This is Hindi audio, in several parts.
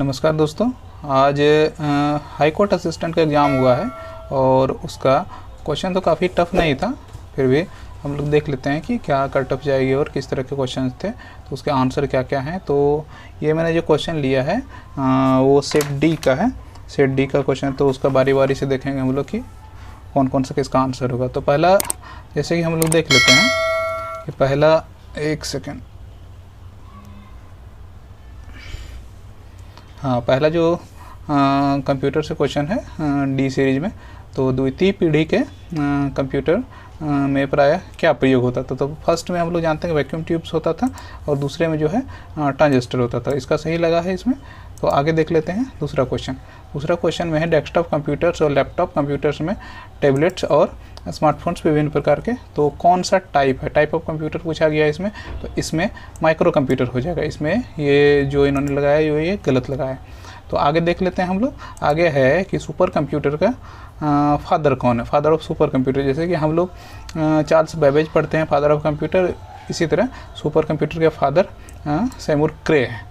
नमस्कार दोस्तों। आज हाई कोर्ट असिस्टेंट का एग्ज़ाम हुआ है और उसका क्वेश्चन तो काफ़ी टफ नहीं था, फिर भी हम लोग देख लेते हैं कि क्या कट ऑफ जाएगी और किस तरह के क्वेश्चन थे, तो उसके आंसर क्या क्या हैं। तो ये मैंने जो क्वेश्चन लिया है वो सेट डी का है। सेट डी का क्वेश्चन, तो उसका बारी बारी से देखेंगे हम लोग कि कौन कौन सा किसका आंसर होगा। तो पहला, जैसे कि हम लोग देख लेते हैं कि पहला, एक सेकेंड, हाँ, पहला जो कंप्यूटर से क्वेश्चन है डी सीरीज में, तो द्वितीय पीढ़ी के कंप्यूटर में प्रायः क्या प्रयोग होता था। तो फर्स्ट में हम लोग जानते हैं कि वैक्यूम ट्यूब्स होता था और दूसरे में जो है ट्रांजिस्टर होता था। इसका सही लगा है इसमें। तो आगे देख लेते हैं दूसरा क्वेश्चन। दूसरा क्वेश्चन में है डेस्कटॉप कंप्यूटर्स और लैपटॉप कंप्यूटर्स में टैबलेट्स और स्मार्टफोन्स विभिन्न प्रकार के, तो कौन सा टाइप है, टाइप ऑफ कंप्यूटर पूछा गया है इसमें। तो इसमें माइक्रो कंप्यूटर हो जाएगा। इसमें ये जो इन्होंने लगाया ये गलत लगाया। तो आगे देख लेते हैं हम लोग। आगे है कि सुपर कंप्यूटर का फादर कौन है, फादर ऑफ सुपर कंप्यूटर। जैसे कि हम लोग चार्ल्स बेबेज पढ़ते हैं फादर ऑफ कंप्यूटर, इसी तरह सुपर कंप्यूटर के फादर सेमुर क्रे है।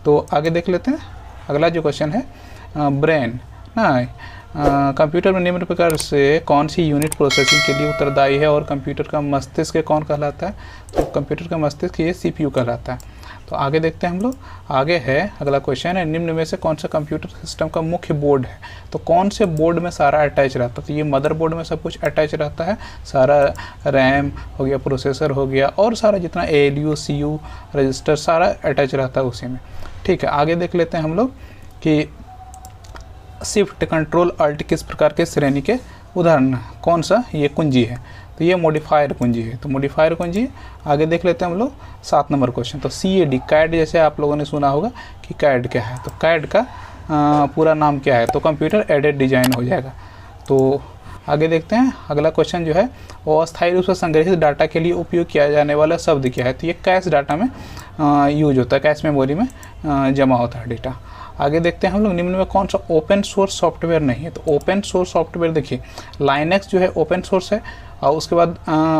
तो आगे देख लेते हैं। अगला जो क्वेश्चन है ब्रेन ना, कंप्यूटर में निम्न प्रकार से कौन सी यूनिट प्रोसेसिंग के लिए उत्तरदायी है और कंप्यूटर का मस्तिष्क कौन कहलाता है। तो कंप्यूटर का मस्तिष्क ये सीपीयू कहलाता है। तो आगे देखते हैं हम लोग। आगे है अगला क्वेश्चन है निम्न में से कौन सा कंप्यूटर सिस्टम का मुख्य बोर्ड है। तो कौन से बोर्ड में सारा अटैच रहता है। तो ये मदर बोर्ड में सब कुछ अटैच रहता है, सारा रैम हो गया, प्रोसेसर हो गया और सारा जितना ALU CU रजिस्टर सारा अटैच रहता है उसी में। ठीक है, आगे देख लेते हैं हम लोग कि शिफ्ट कंट्रोल अल्ट किस प्रकार के श्रेणी के उदाहरण, कौन सा, ये कुंजी है। तो ये मॉडिफायर कुंजी है। तो मॉडिफायर कुंजी। आगे देख लेते हैं हम लोग 7 नंबर क्वेश्चन। तो CAD कैड, जैसे आप लोगों ने सुना होगा कि कैड क्या है। तो कैड का पूरा नाम क्या है। तो कंप्यूटर एडेड डिजाइन हो जाएगा। तो आगे देखते हैं अगला क्वेश्चन जो है अस्थायी रूप से संग्रहित डाटा के लिए उपयोग किया जाने वाला शब्द क्या है। तो ये कैश डाटा में यूज होता है, कैश मेमोरी में जमा होता है डेटा। आगे देखते हैं हम लोग निम्न में कौन सा ओपन सोर्स सॉफ्टवेयर नहीं है। तो ओपन सोर्स सॉफ्टवेयर देखिए, लाइनक्स जो है ओपन सोर्स है और उसके बाद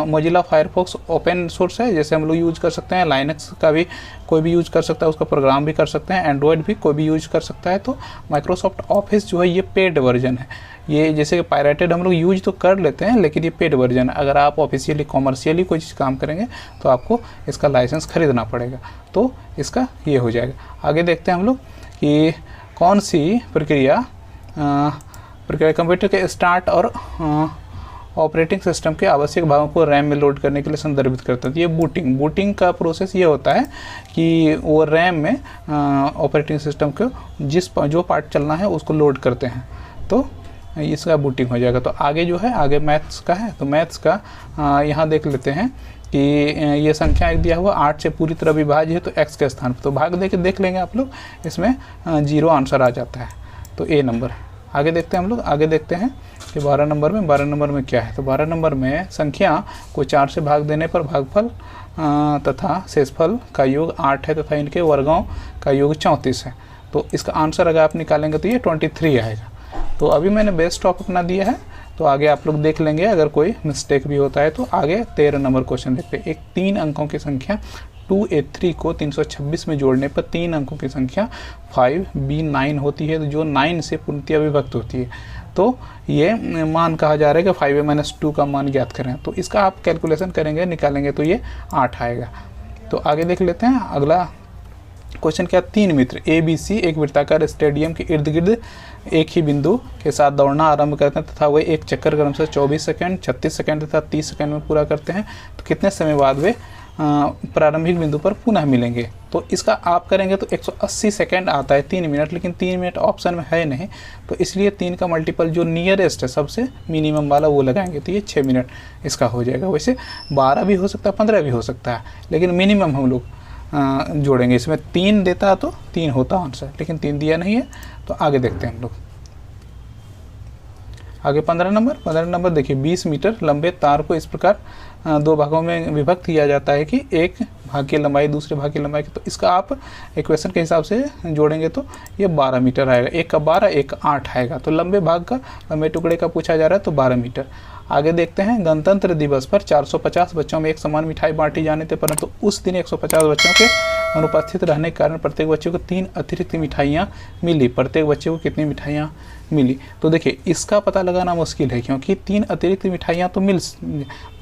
मोजिला फायरफॉक्स ओपन सोर्स है, जैसे हम लोग यूज कर सकते हैं। लाइनक्स का भी कोई भी यूज कर सकता है, उसका प्रोग्राम भी कर सकते हैं। एंड्रॉयड भी कोई भी यूज कर सकता है। तो माइक्रोसॉफ्ट ऑफिस जो है ये पेड वर्जन है। ये जैसे कि पायरेटेड हम लोग यूज तो कर लेते हैं, लेकिन ये पेड वर्जन है। अगर आप ऑफिशियली कॉमर्शियली कोई चीज़ काम करेंगे तो आपको इसका लाइसेंस खरीदना पड़ेगा। तो इसका ये हो जाएगा। आगे देखते हैं हम लोग कि कौन सी प्रक्रिया कंप्यूटर के स्टार्ट और ऑपरेटिंग सिस्टम के आवश्यक भागों को रैम में लोड करने के लिए संदर्भित करता है। ये बूटिंग का प्रोसेस ये होता है कि वो रैम में ऑपरेटिंग सिस्टम को जो पार्ट चलना है उसको लोड करते हैं, तो इसका बूटिंग हो जाएगा। तो आगे जो है, आगे मैथ्स का है। तो मैथ्स का यहाँ देख लेते हैं कि ये संख्या एक दिया हुआ 8 से पूरी तरह विभाज्य है, तो x के स्थान पर तो भाग दे के देख लेंगे आप लोग, इसमें 0 आंसर आ जाता है। तो A नंबर। आगे देखते हैं हम लोग। आगे देखते हैं कि 12 नंबर में क्या है। तो 12 नंबर में संख्या को 4 से भाग देने पर भागफल तथा शेषफल का योग 8 है तथा इनके वर्गों का योग 34 है। तो इसका आंसर अगर आप निकालेंगे तो ये 23 आएगा। तो अभी मैंने बेस्ट ऑफ अपना दिया है, तो आगे आप लोग देख लेंगे अगर कोई मिस्टेक भी होता है। तो आगे 13 नंबर क्वेश्चन देखते हैं। एक 3 अंकों की संख्या 2A3 को 326 में जोड़ने पर 3 अंकों की संख्या 5B9 होती है, तो जो 9 से पूर्णतया विभक्त होती है। तो ये मान कहा जा रहा है कि 5A-2 का मान ज्ञात करें। तो इसका आप कैलकुलेशन करेंगे, निकालेंगे तो ये 8 आएगा। तो आगे देख लेते हैं अगला क्वेश्चन क्या। 3 मित्र ABC एक वृत्ताकार स्टेडियम के इर्द गिर्द एक ही बिंदु के साथ दौड़ना आरंभ करते हैं तथा वे एक चक्कर क्रमशः 24 सेकंड, 36 सेकंड तथा 30 सेकंड में पूरा करते हैं। तो कितने समय बाद वे प्रारंभिक बिंदु पर पुनः मिलेंगे। तो इसका आप करेंगे तो 180 सेकंड आता है 3 मिनट, लेकिन 3 मिनट ऑप्शन में है नहीं, तो इसलिए 3 का मल्टीपल जो नियरेस्ट है सबसे मिनिमम वाला वो लगाएंगे, तो ये 6 मिनट इसका हो जाएगा। वैसे 12 भी हो सकता है, 15 भी हो सकता है, लेकिन मिनिमम हम लोग जोड़ेंगे। इसमें 3 देता तो 3 होता आंसर, लेकिन 3 दिया नहीं है। तो आगे देखते हैं हम लोग। आगे 15 नंबर देखिए, 20 मीटर लंबे तार को इस प्रकार 2 भागों में विभक्त किया जाता है कि एक भाग की लंबाई दूसरे भाग की लंबाई की। तो इसका आप इक्वेशन के हिसाब से जोड़ेंगे तो ये 12 मीटर आएगा। एक का 12, एक 8 आएगा। तो लंबे भाग का, लंबे टुकड़े का पूछा जा रहा है, तो 12 मीटर। आगे देखते हैं, गणतंत्र दिवस पर 450 बच्चों में एक समान मिठाई बांटी जाने थे, परंतु उस दिन 150 बच्चों के अनुपस्थित रहने के कारण प्रत्येक बच्चे को 3 अतिरिक्त मिठाइयाँ मिली। प्रत्येक बच्चे को कितनी मिठाइयाँ मिली? तो देखिए इसका पता लगाना मुश्किल है, क्योंकि 3 अतिरिक्त मिठाइयाँ तो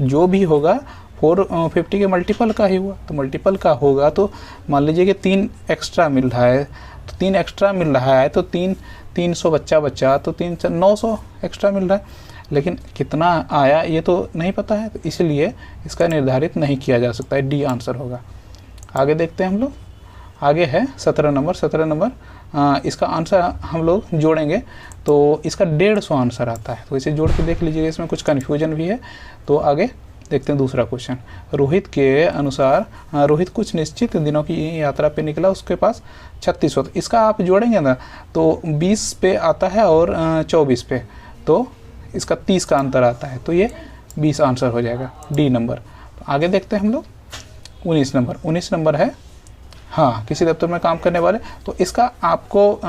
जो भी होगा 450 के मल्टीपल का ही हुआ, तो मल्टीपल का होगा तो मान लीजिए कि 3 एक्स्ट्रा मिल रहा है, तो 3 एक्स्ट्रा मिल रहा है तो 300 बच्चा तो 900 एक्स्ट्रा मिल रहा है, लेकिन कितना आया ये तो नहीं पता है, तो इसलिए इसका निर्धारित नहीं किया जा सकता है, डी आंसर होगा। आगे देखते हैं हम लोग, आगे है 17 नंबर। इसका आंसर हम लोग जोड़ेंगे तो इसका 150 आंसर आता है, तो इसे जोड़ के देख लीजिएगा, इसमें कुछ कन्फ्यूजन भी है। तो आगे देखते हैं दूसरा क्वेश्चन। रोहित के अनुसार रोहित कुछ निश्चित दिनों की यात्रा पे निकला, उसके पास 36 होता। इसका आप जोड़ेंगे ना तो 20 पे आता है और 24 पे, तो इसका 30 का अंतर आता है, तो ये 20 आंसर हो जाएगा, डी नंबर। तो आगे देखते हैं हम लोग 19 नंबर है, हाँ, किसी दफ्तर में काम करने वाले। तो इसका आपको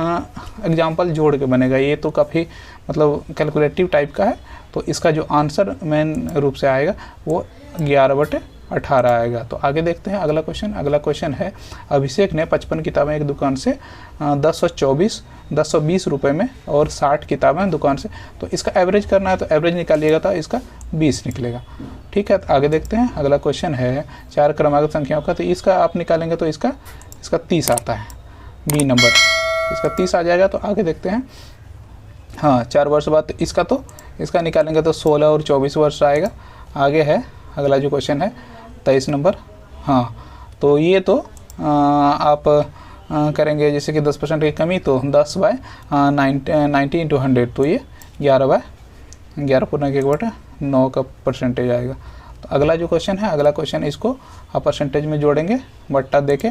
एग्जाम्पल जोड़ के बनेगा, ये तो काफ़ी मतलब कैलकुलेटिव टाइप का है। तो इसका जो आंसर मेन रूप से आएगा वो 11/18 आएगा। तो आगे देखते हैं अगला क्वेश्चन है, अभिषेक ने 55 किताबें एक दुकान से 1020 रुपये में और 60 किताबें दुकान से, तो इसका एवरेज करना है, तो एवरेज निकालिएगा तो इसका 20 निकलेगा। ठीक है, तो आगे देखते हैं अगला क्वेश्चन है 4 क्रमागत संख्याओं का, तो इसका आप निकालेंगे तो इसका 30 आता है, बी नंबर, इसका 30 आ जाएगा। तो आगे देखते हैं, हाँ, 4 वर्ष बाद इसका निकालेंगे तो 16 और 24 वर्ष आएगा। आगे है अगला जो क्वेश्चन है 23 नंबर, हाँ, तो ये तो आप करेंगे जैसे कि 10% की कमी, तो 10/90 × 100, तो ये 11 पूर्ण 1/9 का परसेंटेज आएगा। तो अगला जो क्वेश्चन है, अगला क्वेश्चन इसको आप परसेंटेज में जोड़ेंगे, बट्टा देके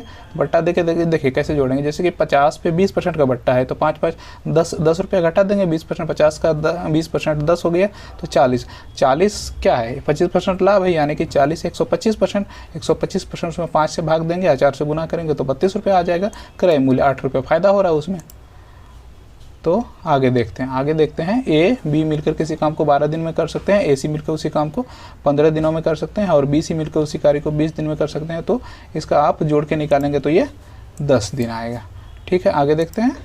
देखिए कैसे जोड़ेंगे। जैसे कि 50 पे 20% का बट्टा है, तो 10 रुपया घटा देंगे, 20% 50 का 20% 10 हो गया, तो 40 क्या है, 25% लाभ है, यानी कि 40 125% उसमें 5 से भाग देंगे या 4 से गुना करेंगे तो 32 रुपये आ जाएगा। क्रय मूल्य 8 रुपये फ़ायदा हो रहा है उसमें। तो आगे देखते हैं ए बी मिलकर किसी काम को 12 दिन में कर सकते हैं, ए सी मिलकर उसी काम को 15 दिनों में कर सकते हैं, और बी सी मिलकर उसी कार्य को 20 दिन में कर सकते हैं। तो इसका आप जोड़ के निकालेंगे तो ये 10 दिन आएगा। ठीक है, आगे देखते हैं,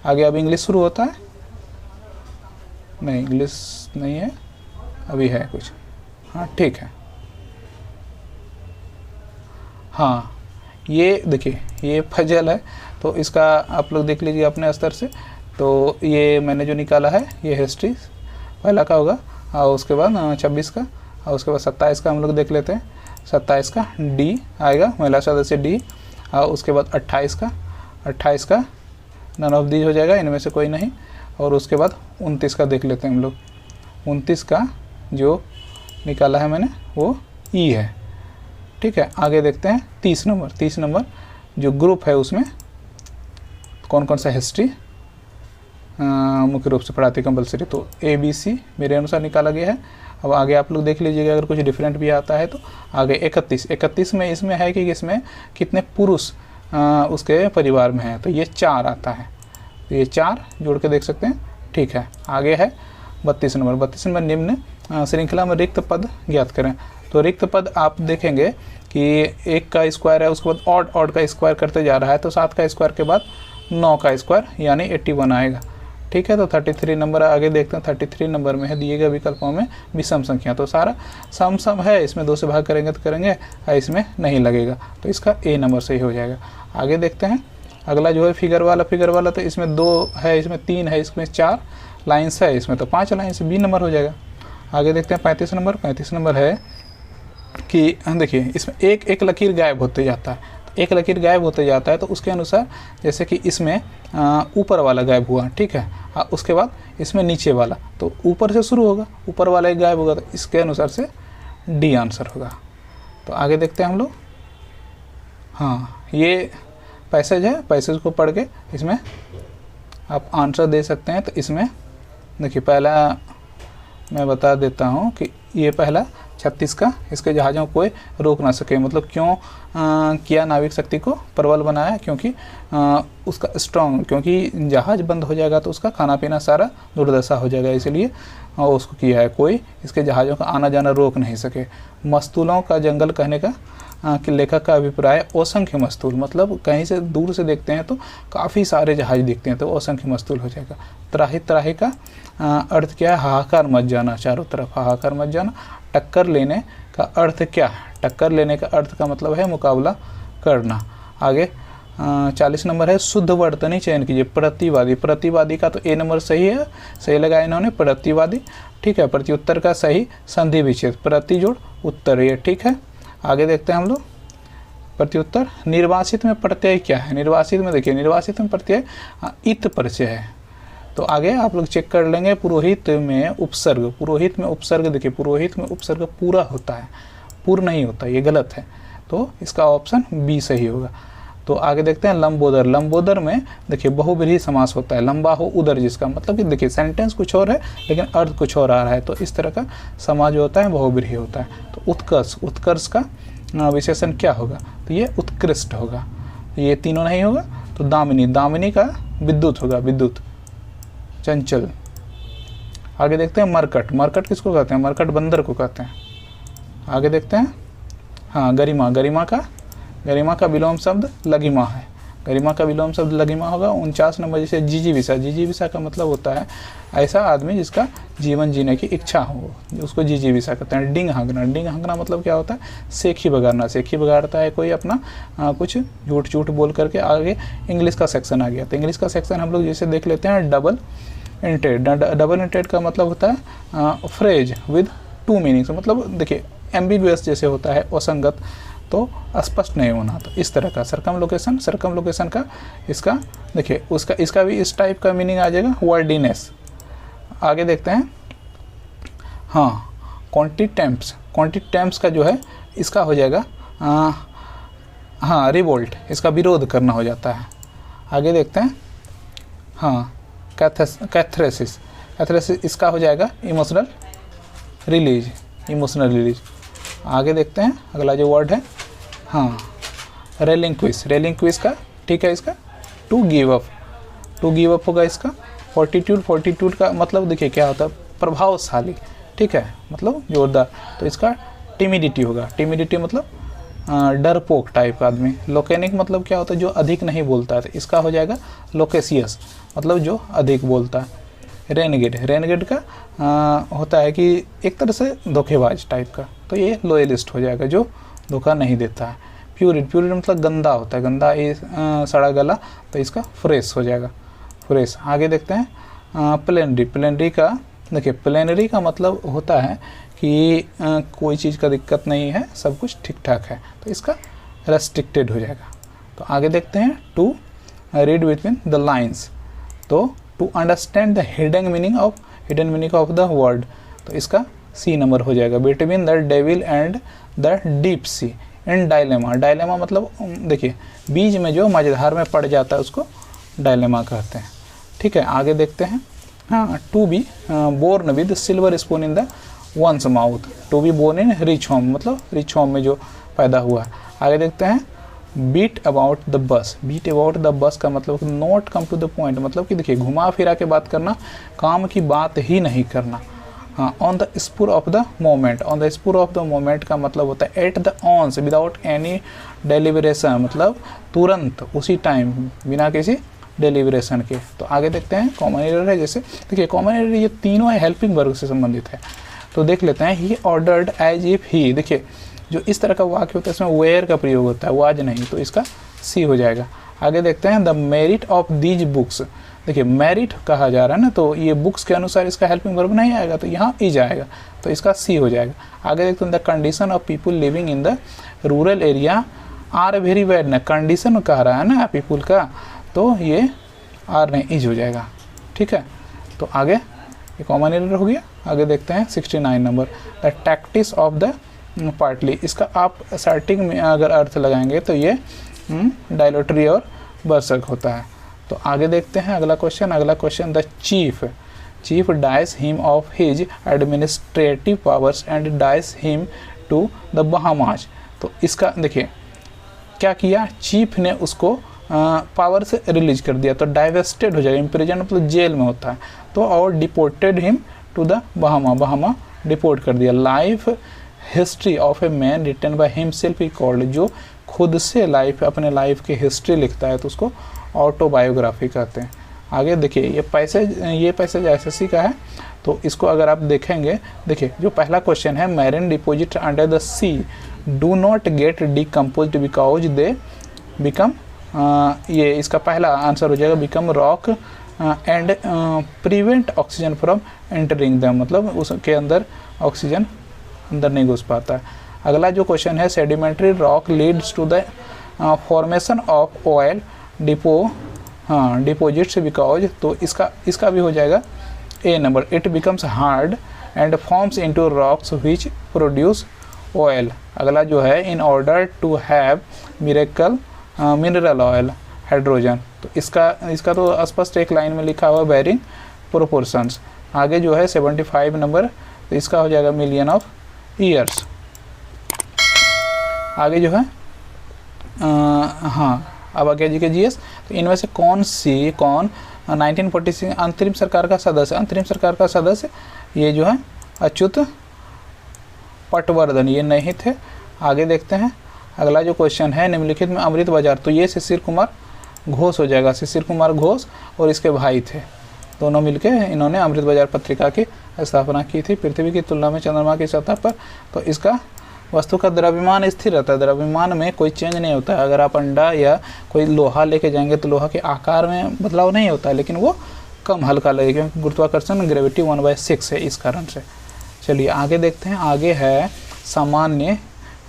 आगे अब इंग्लिश शुरू होता है, नहीं इंग्लिश नहीं है, अभी है कुछ, हाँ ठीक है, हाँ, ये देखिए ये पजल है, तो इसका आप लोग देख लीजिए अपने स्तर से। तो ये मैंने जो निकाला है ये हिस्ट्री पहला का होगा, और उसके बाद 26 का, और उसके बाद 27 का हम लोग देख लेते हैं। 27 का डी आएगा, महिला सदस्य डी, और उसके बाद 28 का नन ऑफ दीज हो जाएगा, इनमें से कोई नहीं। और उसके बाद 29 का देख लेते हैं हम लोग। 29 का जो निकाला है मैंने वो ई है। ठीक है, आगे देखते हैं 30 नंबर जो ग्रुप है उसमें कौन कौन सा हिस्ट्री मुख्य रूप से पढ़ाती कंपलसरी, तो ABC मेरे अनुसार निकाला गया है। अब आगे आप लोग देख लीजिएगा, अगर कुछ डिफरेंट भी आता है तो आगे 31 में इसमें है कि इसमें कितने पुरुष उसके परिवार में हैं, तो ये 4 आता है, तो ये 4 जोड़ के देख सकते हैं। ठीक है, आगे है 32 नंबर निम्न श्रृंखला में रिक्त पद ज्ञात करें। तो रिक्त पद आप देखेंगे कि 1 का स्क्वायर है, उसके बाद ऑड का स्क्वायर करते जा रहा है, तो 7 का स्क्वायर के बाद 9 का स्क्वायर यानी 81 आएगा। ठीक है, तो 33 नंबर आगे देखते हैं। 33 नंबर में है दिए गए विकल्पों में विषम संख्या, तो सारा सम है, इसमें 2 से भाग करेंगे तो करेंगे, इसमें नहीं लगेगा, तो इसका ए नंबर सही हो जाएगा। आगे देखते हैं अगला जो है फिगर वाला, तो इसमें 2 है, इसमें 3 है, इसमें 4 लाइन्स है, इसमें तो 5 लाइन्स, बी नंबर हो जाएगा। आगे देखते हैं 35 नंबर है कि देखिए इसमें एक लकीर गायब होते जाता है, तो एक लकीर गायब होते जाता है, तो उसके अनुसार जैसे कि इसमें ऊपर वाला गायब हुआ, ठीक है, उसके बाद इसमें नीचे वाला, तो ऊपर से शुरू होगा, ऊपर वाला एक गायब होगा, तो इसके अनुसार से डी आंसर होगा। तो आगे देखते हैं हम लोग, हाँ, ये पैसेज है, पैसेज को पढ़ के इसमें आप आंसर दे सकते हैं। तो इसमें देखिए पहला मैं बता देता हूँ कि ये पहला 36 का, इसके जहाज़ों को कोई रोक ना सके, मतलब क्यों किया नाविक शक्ति को प्रबल बनाया, क्योंकि उसका स्ट्रॉन्ग, क्योंकि जहाज़ बंद हो जाएगा तो उसका खाना पीना सारा दुर्दशा हो जाएगा, इसलिए उसको किया है, कोई इसके जहाज़ों का आना जाना रोक नहीं सके। मस्तूलों का जंगल कहने का कि लेखक का अभिप्राय असंख्य मस्तूल, मतलब कहीं से दूर से देखते हैं तो काफ़ी सारे जहाज दिखते हैं तो असंख्य मस्तूल हो जाएगा। त्राही, त्राही का अर्थ क्या है? हाहाकार मच जाना, चारों तरफ हाहाकार मच जाना। टक्कर लेने का अर्थ क्या है? टक्कर लेने का अर्थ का मतलब है मुकाबला करना। आगे 40 नंबर है, शुद्ध वर्तनी चयन कीजिए। प्रतिवादी, प्रतिवादी का तो ए नंबर सही है, सही लगाया इन्होंने, प्रतिवादी। ठीक है, प्रत्युत्तर का सही संधि विच्छेद, प्रति जोड़ उत्तर, ये ठीक है। आगे देखते हैं हम लोग प्रत्युत्तर। निर्वासित में प्रत्यय क्या है? निर्वासित में देखिए, निर्वासित में प्रत्यय इत परिचय है। तो आगे आप लोग चेक कर लेंगे। पुरोहित में उपसर्ग, पुरोहित में उपसर्ग देखिए, पुरोहित में उपसर्ग पूरा होता है, पूर्ण नहीं होता, ये गलत है, तो इसका ऑप्शन बी सही होगा। तो आगे देखते हैं लंबोदर। लंबोदर में देखिए बहुब्रीहि समास होता है, लंबा हो उदर जिसका, मतलब कि देखिए सेंटेंस कुछ और है लेकिन अर्थ कुछ और आ रहा है, तो इस तरह का समास जो होता है बहुब्रीहि होता है। तो उत्कर्ष, उत्कर्ष का विशेषण क्या होगा? तो ये उत्कृष्ट होगा, ये तीनों नहीं होगा। तो दामिनी, दामिनी का विद्युत होगा, विद्युत, चंचल। आगे देखते हैं मरकट। मरकट किसको कहते हैं? मरकट बंदर को कहते हैं। आगे देखते हैं हाँ गरिमा। गरिमा का विलोम शब्द लघिमा है, गरिमा का विलोम शब्द लघिमा होगा। 49 नंबर जैसे जिजीविषा। जिजीविषा का मतलब होता है ऐसा आदमी जिसका जीवन जीने की इच्छा हो, उसको जिजीविषा कहते हैं। डिंग हाँकना, डिंग हाँकना मतलब क्या होता है? सेखी बगाड़ना, सेखी बगाड़ता है कोई अपना कुछ झूठ झूठ बोल करके। आगे इंग्लिश का सेक्शन आ गया, तो इंग्लिश का सेक्शन हम लोग जैसे देख लेते हैं डबल इंटेड। डबल इंटेड का मतलब होता है फ्रेज विद टू मीनिंग्स, मतलब देखिए एम्बिगुअस जैसे होता है, असंगत, तो स्पष्ट नहीं होना। तो इस तरह का सर्कमलोकेशन, सर्कमलोकेशन का इसका देखिए उसका इसका भी इस टाइप का मीनिंग आ जाएगा, वर्डीनेस। आगे देखते हैं हाँ क्वांटिटेम्प्स। क्वांटिटेम्प्स का जो है इसका हो जाएगा हाँ रिवोल्ट, इसका विरोध करना हो जाता है। आगे देखते हैं हाँ कैथरेसिस। कैथरेसिस इसका हो जाएगा इमोशनल रिलीज, इमोशनल रिलीज। आगे देखते हैं अगला जो वर्ड है हाँ रेलिंक्विश। रेलिंक्विश का ठीक है इसका to give up, to give up होगा इसका। फोर्टिट्यूड, फोर्टिट्यूड का मतलब देखिए क्या होता है? प्रभावशाली, ठीक है, मतलब जोरदार। तो इसका टिमिडिटी होगा, टिमिडिटी मतलब डरपोक टाइप का आदमी। लोकेनिक मतलब क्या होता है? जो अधिक नहीं बोलता है, तो इसका हो जाएगा लोकेसियस, मतलब जो अधिक बोलता है। रेनगेड, रेनगेड का होता है कि एक तरह से धोखेबाज टाइप का, तो ये लोयलिस्ट हो जाएगा, जो धोखा नहीं देता है। प्यूरिट, प्यूरिट मतलब गंदा होता है, गंदा, ये सड़ा गला, तो इसका फ्रेश हो जाएगा, फ्रेश। आगे देखते हैं प्लेनरी। प्लेनरी का देखिए, प्लेनरी का मतलब होता है कि कोई चीज़ का दिक्कत नहीं है, सब कुछ ठीक ठाक है, तो इसका रेस्ट्रिक्टेड हो जाएगा। तो आगे देखते हैं to read between the lines, तो to understand the hidden meaning of the word, तो इसका सी नंबर हो जाएगा। Between the devil and the deep sea in dilemma. Dilemma मतलब देखिए बीच में जो मझधार में पड़ जाता है उसको डायलेमा कहते हैं, ठीक है। आगे देखते हैं हाँ to be born with silver spoon in the one's mouth, to be born in rich home, मतलब रिच होम में जो पैदा हुआ है। आगे देखते हैं beat about the bush. Beat about the bush का मतलब not come to the point, मतलब कि देखिए घुमा फिरा के बात करना, काम की बात ही नहीं करना। हाँ on the spur of the moment. On the spur of the moment का मतलब होता है at the once without any deliberation, मतलब तुरंत उसी टाइम बिना किसी डेलिब्रेशन के। तो आगे देखते हैं कॉमन एरर है, जैसे देखिए कॉमन एरर ये तीनों हेल्पिंग वर्ग से संबंधित है। तो देख लेते हैं he ordered as if he. देखिए जो इस तरह का वाक्य होता है इसमें वेयर का प्रयोग होता है, वाज नहीं, तो इसका सी हो जाएगा। आगे देखते हैं the merit of these books. देखिए मेरिट कहा जा रहा है ना, तो ये बुक्स के अनुसार इसका हेल्पिंग वर्ब नहीं आएगा, तो यहाँ ई जाएगा, तो इसका सी हो जाएगा। आगे देखते हैं the condition of people living in the rural area are very bad. ना कंडीशन कह रहा है ना पीपुल का, तो ये आर नहीं इज हो जाएगा, ठीक है। तो आगे ये कॉमन एरर हो गया। आगे देखते हैं 69 number the tactics of the partly. इसका आप सर्टिंग में अगर अर्थ लगाएंगे तो ये डायलोटरी और बर्सक होता है। तो आगे देखते हैं अगला question the chief dies him of his administrative powers and dies him to the Bahamas. तो इसका देखिए क्या किया, चीफ ने उसको पावर से रिलीज कर दिया, तो डाइवेस्टेड हो जाएगा, इम्प्रिजन मतलब जेल में होता है, तो और deported him to the Bahama, Bahama deport कर दिया। Life history of a man written by himself ही कॉल्ड, जो खुद से अपने लाइफ की हिस्ट्री लिखता है तो उसको ऑटोबायोग्राफी कहते हैं। आगे देखिए ये पैसेज एसएससी का है, तो इसको अगर आप देखेंगे, देखिए जो पहला क्वेश्चन है, marine deposit under the sea do not get decomposed because they become, ये इसका पहला आंसर हो जाएगा become rock and prevent oxygen from entering them, मतलब उसके अंदर ऑक्सीजन अंदर नहीं घुस पाता है। अगला जो क्वेश्चन है, sedimentary rock leads to the formation of oil deposits because, तो इसका भी हो जाएगा A number, it becomes hard and forms into rocks which produce oil. अगला जो है, in order to have mineral oil hydrogen, तो इसका तो स्पष्ट एक लाइन में लिखा हुआ बेरिंग प्रोपोर्शंस। आगे जो है 75 नंबर, तो इसका हो जाएगा मिलियन ऑफ ईयर्स। आगे जो है अब आगे जी के जीएस, तो इनमें से कौन 1946 अंतरिम सरकार का सदस्य ये जो है अच्युत पटवर्धन, ये नहीं थे। आगे देखते हैं अगला जो क्वेश्चन है, निम्नलिखित में अमृत बाजार, तो ये शिशिर कुमार घोष हो जाएगा। शिशिर कुमार घोष और इसके भाई थे, दोनों मिलके इन्होंने अमृत बाजार पत्रिका की स्थापना की थी। पृथ्वी की तुलना में चंद्रमा की सतह पर तो इसका वस्तु का द्रव्यमान स्थिर रहता है, द्रव्यमान में कोई चेंज नहीं होता है। अगर आप अंडा या कोई लोहा लेके जाएंगे तो लोहा के आकार में बदलाव नहीं होता है, लेकिन वो कम हल्का लगेगा क्योंकि गुरुत्वाकर्षण ग्रेविटी 1/6 है, इस कारण से। चलिए आगे देखते हैं। आगे है सामान्य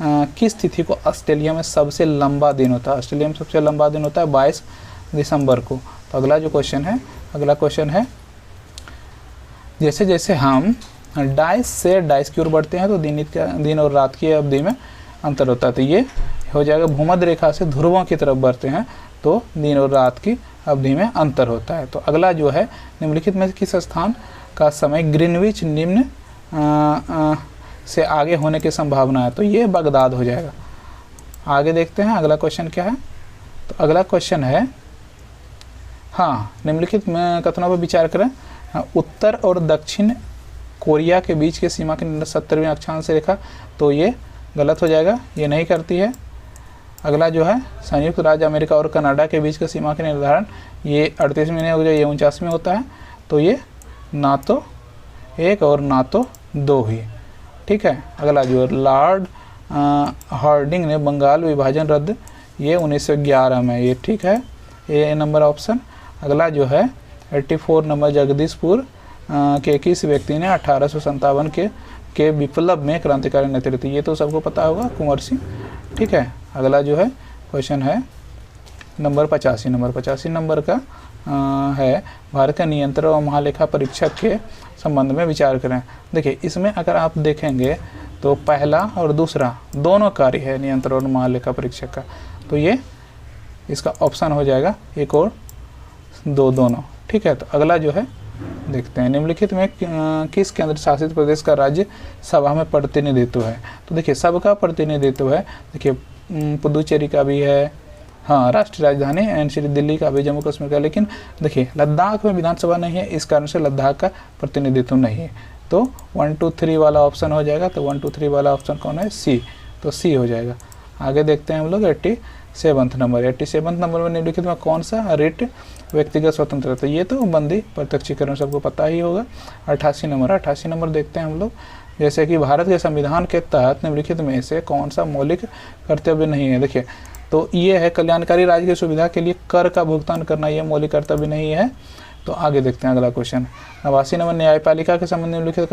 किस तिथि को ऑस्ट्रेलिया में सबसे लंबा दिन होता है? ऑस्ट्रेलिया में सबसे लंबा दिन होता है 22 दिसंबर को। तो अगला क्वेश्चन है जैसे जैसे हम डाइस से डाइस की ओर बढ़ते हैं तो दिन और रात की अवधि में अंतर होता है। तो ये हो जाएगा भूमध्य रेखा से ध्रुवों की तरफ बढ़ते हैं तो दिन और रात की अवधि में अंतर होता है। तो अगला जो है, निम्नलिखित में किस स्थान का समय ग्रीनविच निम्न से आगे होने की संभावना है? तो ये बगदाद हो जाएगा। आगे देखते हैं अगला क्वेश्चन क्या है। तो अगला क्वेश्चन है, निम्नलिखित में कथनों पर विचार करें। उत्तर और दक्षिण कोरिया के बीच की सीमा के 70वें अक्षांश रेखा, तो ये गलत हो जाएगा, ये नहीं करती है। अगला जो है, संयुक्त राज्य अमेरिका और कनाडा के बीच की सीमा के निर्धारण, ये 38वें नहीं हो जाए, ये 49वें होता है। तो ये ना तो 1 और ना तो 2 ही, ठीक है। अगला जो है, लॉर्ड हार्डिंग ने बंगाल विभाजन रद्द, ये 1911 में, ये ठीक है, ए नंबर ऑप्शन। अगला जो है 84 नंबर, जगदीशपुर के किस व्यक्ति ने 1857 के विप्लव में क्रांतिकारी नेतृत्व, ये तो सबको पता होगा, कुंवर सिंह, ठीक है। अगला जो है क्वेश्चन है नंबर 85 नंबर का है, भारत का नियंत्रण और महालेखा परीक्षक के संबंध में विचार करें। देखिए इसमें अगर आप देखेंगे तो पहला और दूसरा दोनों कार्य है नियंत्रण और महालेखा परीक्षक का, तो ये इसका ऑप्शन हो जाएगा 1 और 2 दोनों, ठीक है। तो अगला जो है देखते हैं, निम्नलिखित में किस केंद्र शासित प्रदेश का राज्य सभा में प्रतिनिधित्व है? तो देखिए सबका प्रतिनिधित्व है, देखिए पुदुचेरी का भी है, राष्ट्रीय राजधानी एनसीडी दिल्ली का भी, जम्मू कश्मीर का, लेकिन देखिए लद्दाख में विधानसभा नहीं है, इस कारण से लद्दाख का प्रतिनिधित्व नहीं है। तो 1 2 3 वाला ऑप्शन हो जाएगा। तो 1 2 3 वाला ऑप्शन कौन है? सी, तो सी हो जाएगा। आगे देखते हैं हम लोग 87 नंबर में निम्नलिखित में कौन सा रिट व्यक्तिगत स्वतंत्रता, ये तो बंदी प्रत्यक्षीकरण सबको पता ही होगा। 88 नंबर देखते हैं हम लोग, जैसे कि भारत के संविधान के तहत निम्नलिखित में से कौन सा मौलिक कर्तव्य नहीं है? देखिए तो ये है कल्याणकारी राज्य की सुविधा के लिए कर का भुगतान करना, ये मौलिक कर्तव्य नहीं है। तो आगे देखते हैं अगला क्वेश्चन, 89 नंबर, न्यायपालिका के संबंध में निम्नलिखित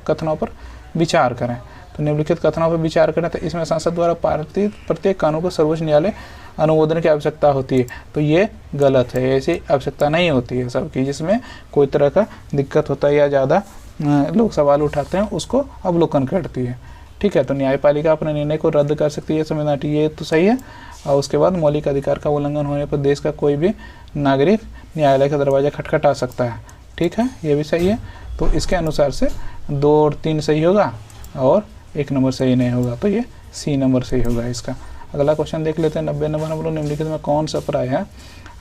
कथनों पर विचार करें। तो निम्नलिखित कथनों पर विचार करें तो इसमें संसद द्वारा पारित प्रत्येक कानून को सर्वोच्च न्यायालय अनुमोदन की आवश्यकता होती है, तो ये गलत है, ऐसी आवश्यकता नहीं होती है सबकी। जिसमें कोई तरह का दिक्कत होता है या ज़्यादा लोग सवाल उठाते हैं उसको अवलोकन करती है, ठीक है। तो न्यायपालिका अपने निर्णय को रद्द कर सकती है संविधान, ये तो सही है। और उसके बाद मौलिक अधिकार का उल्लंघन होने पर देश का कोई भी नागरिक न्यायालय का दरवाज़ा खटखटा सकता है, ठीक है, ये भी सही है। तो इसके अनुसार से 2 और 3 सही होगा और 1 नंबर सही नहीं होगा, तो ये सी नंबर सही होगा इसका। अगला क्वेश्चन देख लेते हैं, 90 नंबर, हम लोग निम्नलिखित में कौन सा प्राय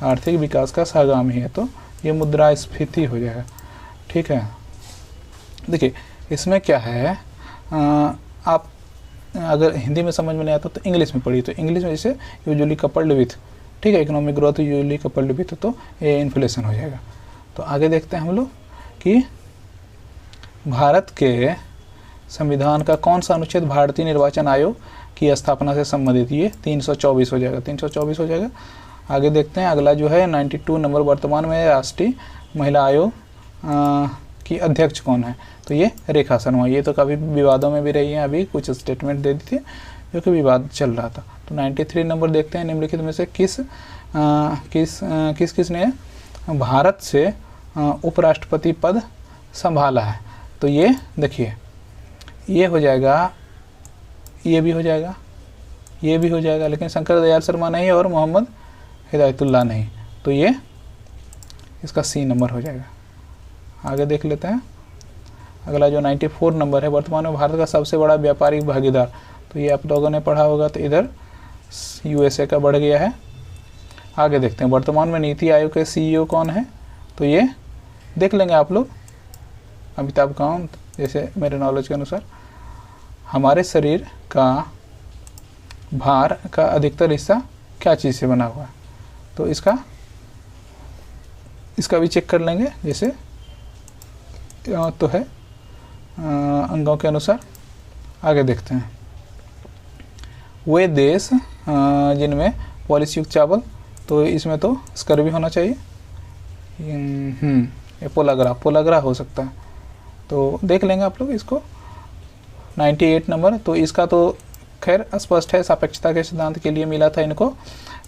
आर्थिक विकास का सहगामी है? तो ये मुद्रास्फीति हो जाएगा, ठीक है। देखिए इसमें क्या है, आप अगर हिंदी में समझ में नहीं आता तो इंग्लिश में पढ़िए। तो इंग्लिश में जैसे यूजुअली कपल्ड विथ, ठीक है, economic growth usually coupled with, तो ये इन्फ्लेशन हो जाएगा। तो आगे देखते हैं हम लोग कि भारत के संविधान का कौन सा अनुच्छेद भारतीय निर्वाचन आयोग की स्थापना से संबंधित, ये 324 हो जाएगा, 324 हो जाएगा। आगे देखते हैं अगला जो है 92 नंबर, वर्तमान में राष्ट्रीय महिला आयोग की अध्यक्ष कौन है, तो ये रेखा शर्मा। ये तो काफ़ी विवादों में भी रही है, अभी कुछ स्टेटमेंट दे दी थी जो कि विवाद चल रहा था। तो 93 नंबर देखते हैं, निम्नलिखित में से किस ने भारत से उपराष्ट्रपति पद संभाला है, तो ये देखिए ये हो जाएगा, ये भी हो जाएगा, ये भी हो जाएगा, लेकिन शंकर दयाल शर्मा नहीं और मोहम्मद हिदायतुल्लाह नहीं, तो ये इसका सी नंबर हो जाएगा। आगे देख लेते हैं अगला जो 94 नंबर है, वर्तमान में भारत का सबसे बड़ा व्यापारिक भागीदार, तो ये आप लोगों ने पढ़ा होगा, तो इधर USA का बढ़ गया है। आगे देखते हैं वर्तमान में नीति आयोग के CEO कौन है, तो ये देख लेंगे आप लोग, अमिताभ कांत। जैसे मेरे नॉलेज के अनुसार हमारे शरीर का भार का अधिकतर हिस्सा क्या चीज़ से बना हुआ है, तो इसका भी चेक कर लेंगे, जैसे तो है अंगों के अनुसार। आगे देखते हैं वे देश जिनमें पॉलिश युक्त चावल, तो इसमें तो स्कर्वी होना चाहिए, ये पोलाग्रा हो सकता है, तो देख लेंगे आप लोग इसको। 98 नंबर, तो इसका तो खैर स्पष्ट है, सापेक्षता के सिद्धांत के लिए मिला था इनको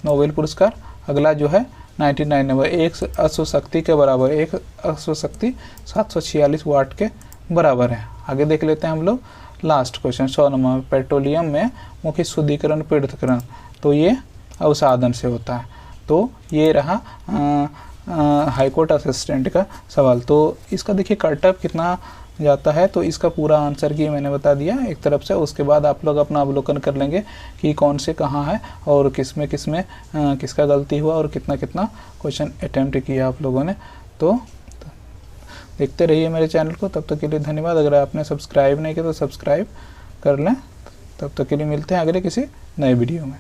नोबेल पुरस्कार। अगला जो है 99 नंबर, एक अश्वशक्ति के बराबर, एक अश्वशक्ति 746 वाट के बराबर है। आगे देख लेते हैं हम लोग लास्ट क्वेश्चन 100 नंबर, पेट्रोलियम में मुख्य शुद्धिकरण पृथक्करण, तो ये अवसादन से होता है। तो ये रहा हाईकोर्ट असिस्टेंट का सवाल। तो इसका देखिए कटअप कितना जाता है, तो इसका पूरा आंसर की मैंने बता दिया एक तरफ से। उसके बाद आप लोग अपना अवलोकन कर लेंगे कि कौन से कहाँ है और किसमें किसका गलती हुआ और कितना क्वेश्चन अटैम्प्ट किया आप लोगों ने। तो देखते रहिए मेरे चैनल को, तब तक के लिए धन्यवाद। अगर आपने सब्सक्राइब नहीं किया तो सब्सक्राइब कर लें। तब तक के लिए मिलते हैं अगले किसी नए वीडियो में।